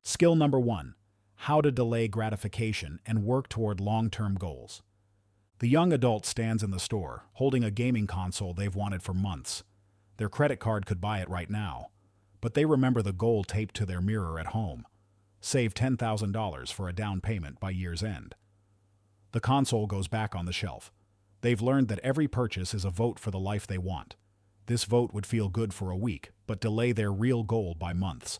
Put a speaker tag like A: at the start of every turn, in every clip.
A: Skill number 1. How to delay gratification and work toward long-term goals. The young adult stands in the store, holding a gaming console they've wanted for months. Their credit card could buy it right now, but they remember the goal taped to their mirror at home. Save $10,000 for a down payment by year's end. The console goes back on the shelf. They've learned that every purchase is a vote for the life they want. This vote would feel good for a week, but delay their real goal by months.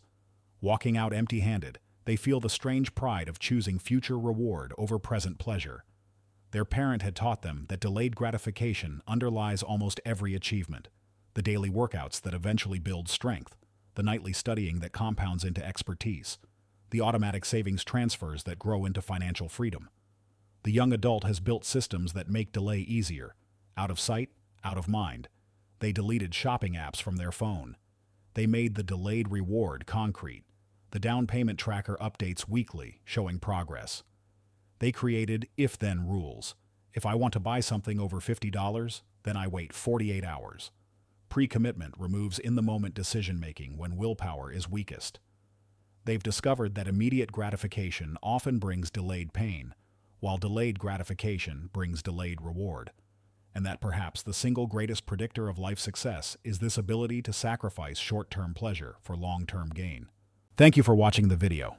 A: Walking out empty-handed, they feel the strange pride of choosing future reward over present pleasure. Their parent had taught them that delayed gratification underlies almost every achievement. The daily workouts that eventually build strength, the nightly studying that compounds into expertise, the automatic savings transfers that grow into financial freedom. The young adult has built systems that make delay easier. Out of sight, out of mind. They deleted shopping apps from their phone. They made the delayed reward concrete. The down payment tracker updates weekly, showing progress. They created if-then rules. If I want to buy something over $50, then I wait 48 hours. Pre-commitment removes in-the-moment decision-making when willpower is weakest. They've discovered that immediate gratification often brings delayed pain, while delayed gratification brings delayed reward. And that perhaps the single greatest predictor of life success is this ability to sacrifice short-term pleasure for long-term gain. Thank you for watching the video.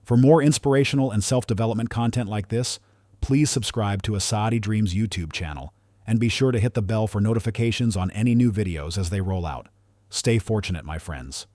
A: For more inspirational and self-development content like this, please subscribe to a Saadi Dreams YouTube channel and be sure to hit the bell for notifications on any new videos as they roll out. Stay fortunate, my friends.